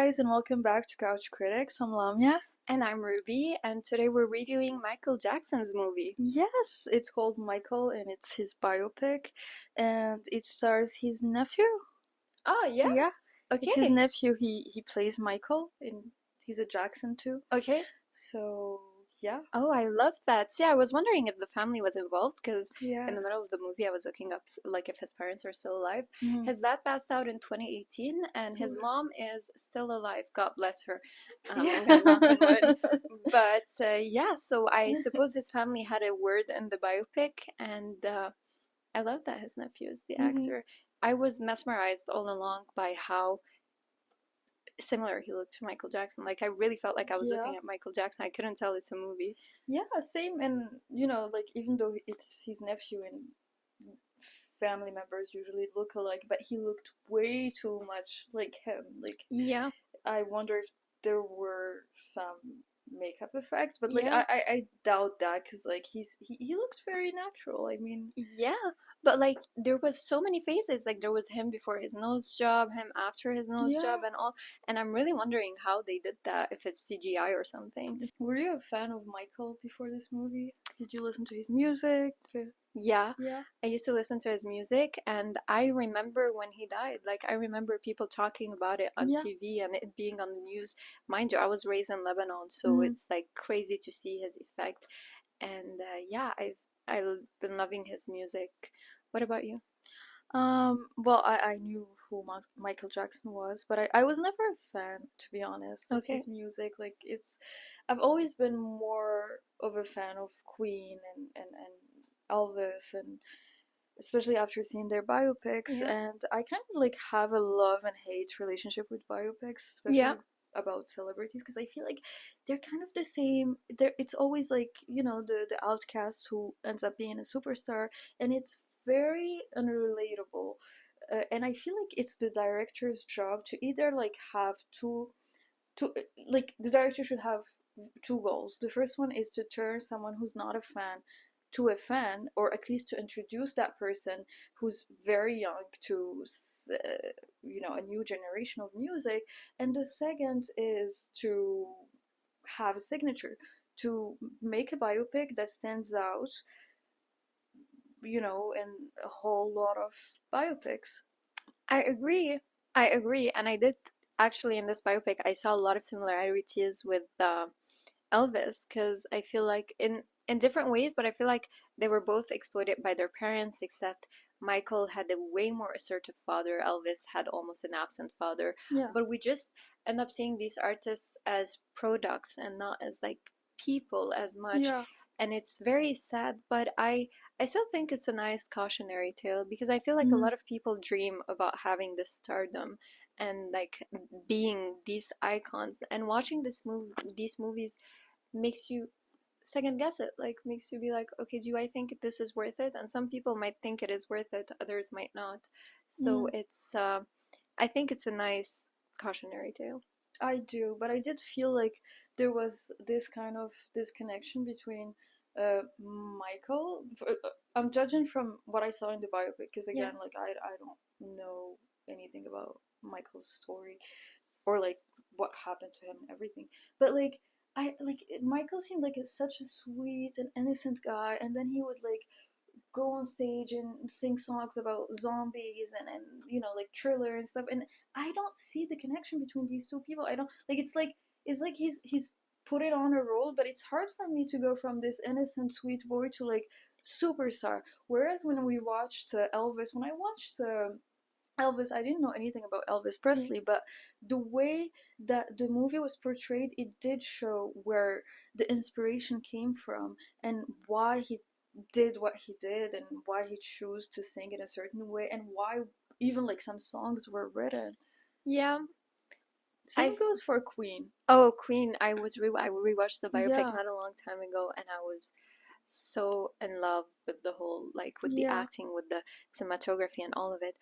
guys, and welcome back to Couch Critics. I'm Lamia. And I'm Ruby, and today we're reviewing Michael Jackson's movie. Yes, it's called Michael, and it's his biopic, and it stars his nephew. Oh, yeah? Yeah, it's his Okay. nephew. He plays Michael, and he's a Jackson too. Okay. So yeah, Oh, I love that. See, I was wondering if the family was involved because yeah. in the middle of the movie I was looking up like if his parents are still alive. Mhm. His dad passed out in 2018 and his mom is still alive. God bless her. Yeah. I'm gonna knock on wood. But yeah, so I suppose his family had a word in the biopic, and I love that his nephew is the Mhm. actor. I was mesmerized all along by how similar he looked to Michael Jackson. Like I really felt like I was Yeah. looking at Michael Jackson. I couldn't tell it's a movie. Yeah, same. And like even though it's his nephew and family members usually look alike, but he looked way too much like him. Like Yeah, I wonder if there were some makeup effects, but like yeah, I doubt that because like he looked very natural. I mean, yeah. But like there was so many phases. Like there was him before his nose job, him after his nose yeah. job, and all. And I'm really wondering how they did that. If it's CGI or something. Were you a fan of Michael before this movie? Did you listen to his music? Yeah, Yeah. I used to listen to his music, and I remember when he died. Like, I remember people talking about it on Yeah. TV and it being on the news. Mind you, I was raised in Lebanon, so Mm. it's like crazy to see his effect. And yeah, I've been loving his music. What about you? Well, I knew who Michael Jackson was, but I was never a fan, to be honest, of Okay. his music. Like, I've always been more of a fan of Queen and Elvis, and especially after seeing their biopics. Yeah. And I kind of like have a love and hate relationship with biopics, Yeah. especially about celebrities, because I feel like they're kind of the same. It's always like, the outcast who ends up being a superstar, and it's very unrelatable. And I feel like it's the director's job to either like have two like the director should have two goals. The first one is to turn someone who's not a fan to a fan, or at least to introduce that person who's very young to a new generation of music. And the second is to have a signature, to make a biopic that stands out, in a whole lot of biopics. I agree. I agree. And I did actually in this biopic, I saw a lot of similarities with Elvis because I feel like in different ways, but I feel like they were both exploited by their parents, except Michael had a way more assertive father. Elvis had almost an absent father. Yeah. But we just end up seeing these artists as products and not as like people as much. Yeah. And it's very sad, but I still think it's a nice cautionary tale because I feel like a Mhm. lot of people dream about having this stardom and like being these icons, and watching these movies makes you second guess it, like makes you be like, okay, do I think this is worth it? And some people might think it is worth it, others might not. So Mm. it's I think it's a nice cautionary tale. I do, but I did feel like there was this kind of disconnection between Michael. I'm judging from what I saw in the biopic, because Yeah. again, like I don't know anything about Michael's story, or like what happened to him and everything. But like Michael seemed like such a sweet and innocent guy, and then he would like go on stage and sing songs about zombies and like Thriller and stuff, and I don't see the connection between these two people. I don't like it's like he's put it on a role, but it's hard for me to go from this innocent sweet boy to like superstar. Whereas when we watched Elvis, when I watched Elvis, I didn't know anything about Elvis Yeah. Presley, but the way that the movie was portrayed, it did show where the inspiration came from, and why he did what he did, and why he chose to sing in a certain way, and why even like some songs were written. Yeah. Same I goes for Queen. Oh, Queen, I rewatched the biopic Yeah, not a long time ago, and I was so in love with the whole, like with the yeah. acting, with the cinematography and all of it.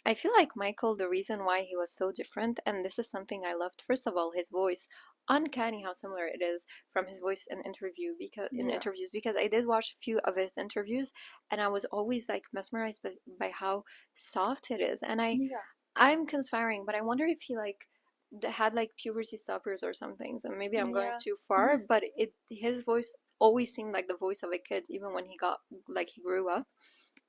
I feel like Michael, the reason why he was so different, and this is something I loved, first of all, his voice. Uncanny how similar it is from his voice in Yeah. interviews, because I did watch a few of his interviews and I was always like mesmerized by how soft it is. And Yeah. I'm conspiring, but I wonder if he like had like puberty stoppers or something. So maybe I'm going Yeah. too far, but it his voice always seemed like the voice of a kid, even when he got like he grew up.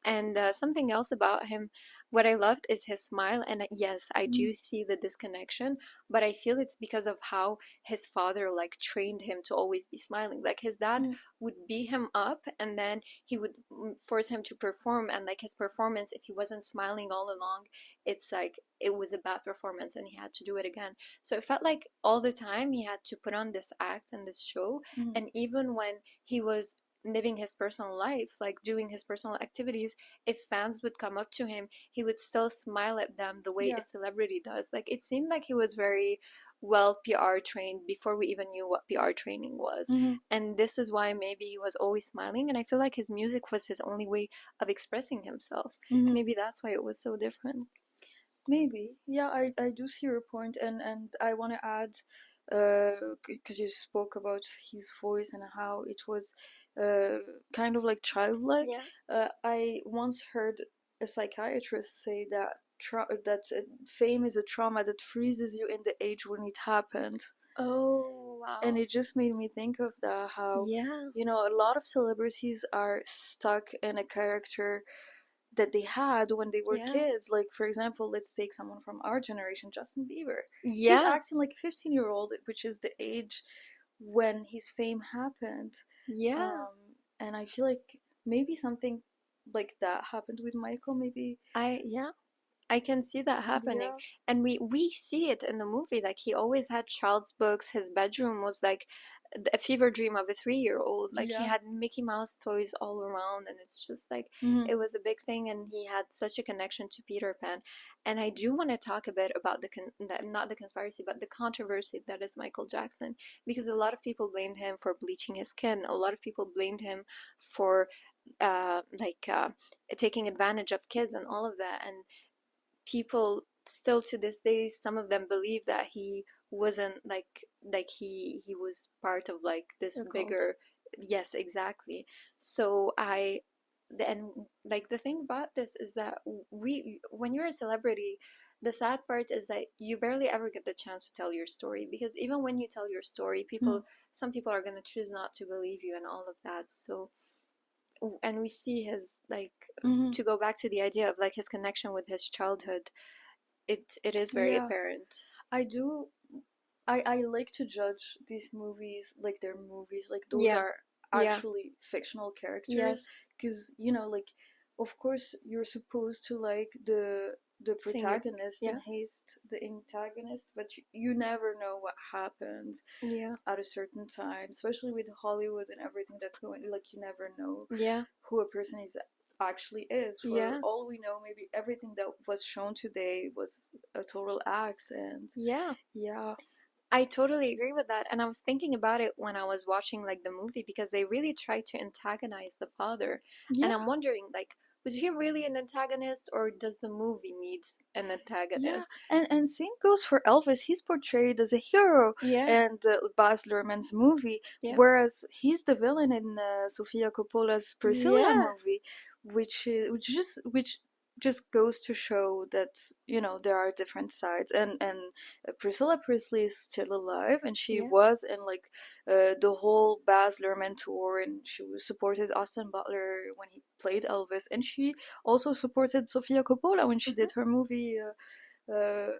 And something else about him, what I loved is his smile. And yes, I Mm, do see the disconnection, but I feel it's because of how his father like trained him to always be smiling. Like his dad mm, would beat him up and then he would force him to perform. And like his performance, if he wasn't smiling all along, it's like it was a bad performance and he had to do it again. So it felt like all the time he had to put on this act and this show. mm. And even when he was living his personal life, like doing his personal activities, if fans would come up to him, he would still smile at them the way a Yeah. celebrity does. Like it seemed like he was very well PR trained before we even knew what PR training was. Hmm. And this is why maybe he was always smiling. And I feel like his music was his only way of expressing himself. Hmm. Maybe that's why it was so different. Maybe. Yeah, I do see your point, and I want to add, because you spoke about his voice and how it was, uh, kind of like childlike. Yeah. I once heard a psychiatrist say that fame is a trauma that freezes you in the age when it happened, Oh, and wow. it just made me think of that, how, Yeah. a lot of celebrities are stuck in a character that they had when they were Yeah. kids. Like, for example, let's take someone from our generation, Justin Bieber. He's Yeah. acting like a 15-year-old, which is the age when his fame happened. Yeah. Um, and I feel like maybe something like that happened with Michael, maybe. Yeah. I can see that happening. Yeah. And we see it in the movie. Like he always had child's books. His bedroom was like a fever dream of a 3-year old. Like he Yeah. had Mickey Mouse toys all around and it's just like Hmm. it was a big thing and he had such a connection to Peter Pan. And I do want to talk a bit about not the conspiracy, but the controversy that is Michael Jackson, because a lot of people blamed him for bleaching his skin. A lot of people blamed him for like taking advantage of kids and all of that. And people still to this day, some of them believe that he wasn't like he was part of like this A cult. bigger. Yes, exactly. So I and like the thing about this is that we when you're a celebrity, the sad part is that you barely ever get the chance to tell your story, because even when you tell your story, Mm. some people are going to choose not to believe you and all of that. So and we see his like, Hmm. to go back to the idea of like his connection with his childhood, it is very Yeah, apparent. I do. I like to judge these movies like they're movies, like those Yeah, are yeah, actually fictional characters. yes, Because, like, of course you're supposed to like the singer, protagonist and yeah, hate the antagonist, but you never know what happens yeah, at a certain time, especially with Hollywood and everything that's going. Like, you never know yeah, who a person is actually is. For yeah, all we know, maybe everything that was shown today was a total axe. And yeah. yeah. I totally agree with that. And I was thinking about it when I was watching like the movie, because they really tried to antagonize the father. And Yeah. I'm wondering, like, was he really an antagonist or does the movie need an Yeah, antagonist? and same goes for Elvis. He's portrayed as a hero Yeah, in Baz Luhrmann's movie, yeah, whereas he's the villain in Sofia Coppola's Priscilla yeah, movie, which just goes to show that there are different sides. And Priscilla Presley is still alive, and she yeah. was in like the whole Baz Luhrmann tour, and she supported Austin Butler when he played Elvis, and she also supported Sofia Coppola when she Hmm. did her movie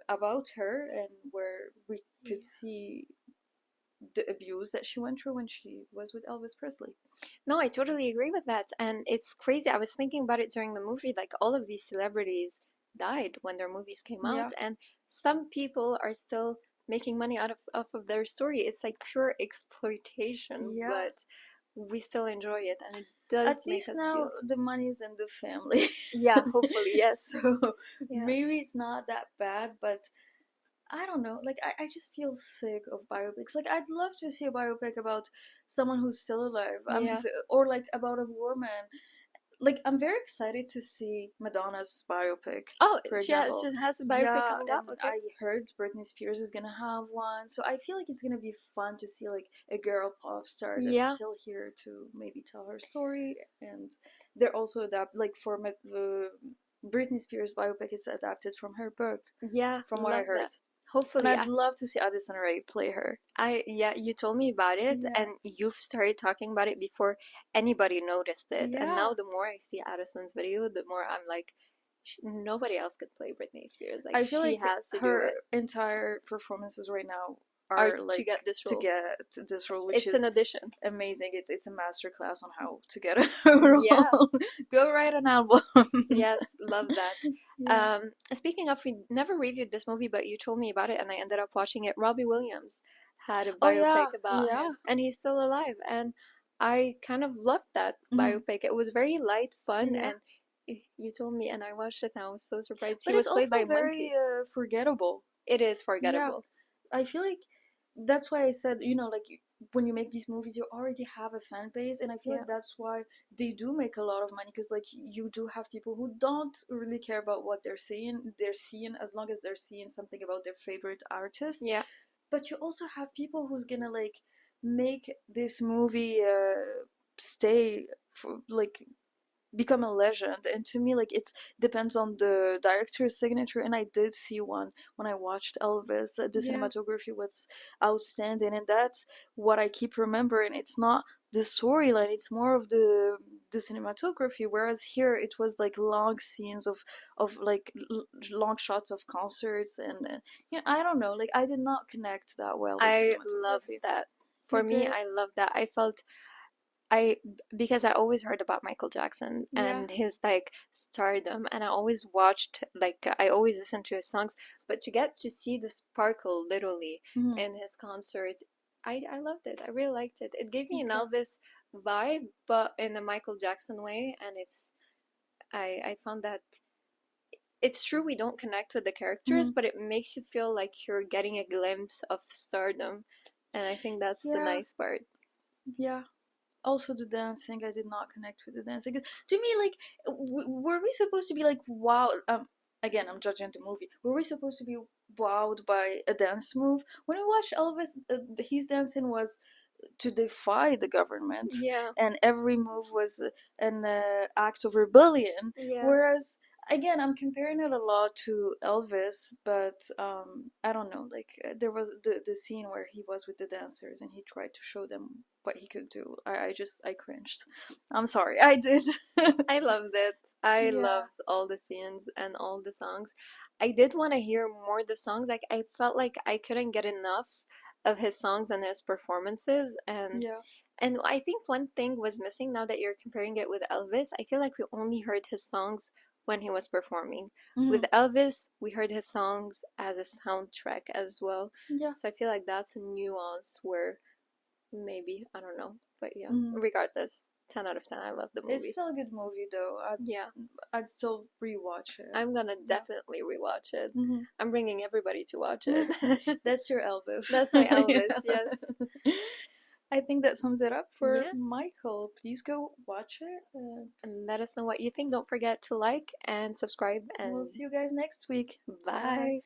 about her, and where we could Yeah. see the abuse that she went through when she was with Elvis Presley. No, I totally agree with that. And it's crazy. I was thinking about it during the movie. Like, all of these celebrities died when their movies came out, Yeah, and some people are still making money out of off of their story. It's like pure exploitation, yeah. but we still enjoy it, and it At does make least us now feel. the money's in the family. Yeah, hopefully, yes. So Yeah. maybe it's not that bad, but I don't know. Like, I just feel sick of biopics. Like, I'd love to see a biopic about someone who's still alive. Yeah. Or like about a woman. Like, I'm very excited to see Madonna's biopic, Oh, for she example. has a biopic Yeah, coming and up. Okay. I heard Britney Spears is gonna have one, so I feel like it's gonna be fun to see like a girl pop star that's Yeah. still here to maybe tell her story. And they're also adapt like for Britney Spears biopic is adapted from her book, Yeah. from what I Love heard. that. And Hopefully, I'd love to see Addison Rae play her. yeah, you told me about it, Yeah, and you've started talking about it before anybody noticed it. And yeah. now, the more I see Addison's video, the more I'm like, nobody else could play Britney Spears. Like, I feel she like has to do her it, entire performances right now or are to like get this to role. get this role, which It's an is audition. amazing. It's a master class on how to get a Yeah. role. Go write an album. Yes, love that. Yeah. Speaking of, we never reviewed this movie, but you told me about it, and I ended up watching it. Robbie Williams had a Oh yeah, biopic about yeah. him, and he's still alive. And I kind of loved that Mhm. biopic. It was very light, fun, Yeah. and you told me, and I watched it, and I was so surprised. He But it's was played by also a very monkey. forgettable. It is Yeah. forgettable. I feel like that's why I said, like when you make these movies, you already have a fan base, and I feel Yeah, like that's why they do make a lot of money because like you do have people who don't really care about what they're seeing as long as they're seeing something about their favorite artist. yeah. But you also have people who's gonna like make this movie stay for like become a legend, and to me like it's depends on the director's signature, and I did see one when I watched Elvis. The Yeah. cinematography was outstanding, and that's what I keep remembering. It's not the storyline, it's more of the cinematography, whereas here it was like long scenes of like long shots of concerts, and I don't know, like I did not connect that well with I loved cinematography. that. For You me, did? I love that. I felt I because I always heard about Michael Jackson Yeah. and his like stardom, and I always watched, like, I always listened to his songs, but to get to see the sparkle literally Mhm. in his concert, I loved it. I really liked it. It gave me an Okay. Elvis vibe, but in a Michael Jackson way, and I found that it's true we don't connect with the characters, Mhm. but it makes you feel like you're getting a glimpse of stardom, and I think that's the Yeah. nice part. Yeah. Also the dancing, I did not connect with the dancing. 'Cause to me, like, were we supposed to be like wow? Again, I'm judging the movie. Were we supposed to be wowed by a dance move? When we watched Elvis, his dancing was to defy the government, Yeah, and every move was an act of rebellion. yeah. Whereas, again, I'm comparing it a lot to Elvis, but I don't know. Like there was the scene where he was with the dancers and he tried to show them what he could do. I cringed. I'm sorry, I did. I loved it. I Yeah. loved all the scenes and all the songs. I did want to hear more of the songs. Like, I felt like I couldn't get enough of his songs and his performances, Yeah. and I think one thing was missing now that you're comparing it with Elvis. I feel like we only heard his songs when he was performing. With Mhm. Elvis, we heard his songs as a soundtrack as well. Yeah. So I feel like that's a nuance where maybe, I don't know. But yeah, Mhm. regardless, 10 out of 10. I love the It's movie. still a good movie though. Yeah, I'd still rewatch it. I'm gonna Yeah. definitely rewatch it. Mhm. I'm bringing everybody to watch it. That's your Elvis. That's my Elvis, yes. Yeah. I think that sums it up for Yeah. Michael. Please go watch it. And And let us know what you think. Don't forget to like and subscribe, we'll and see you guys next week. Bye. bye.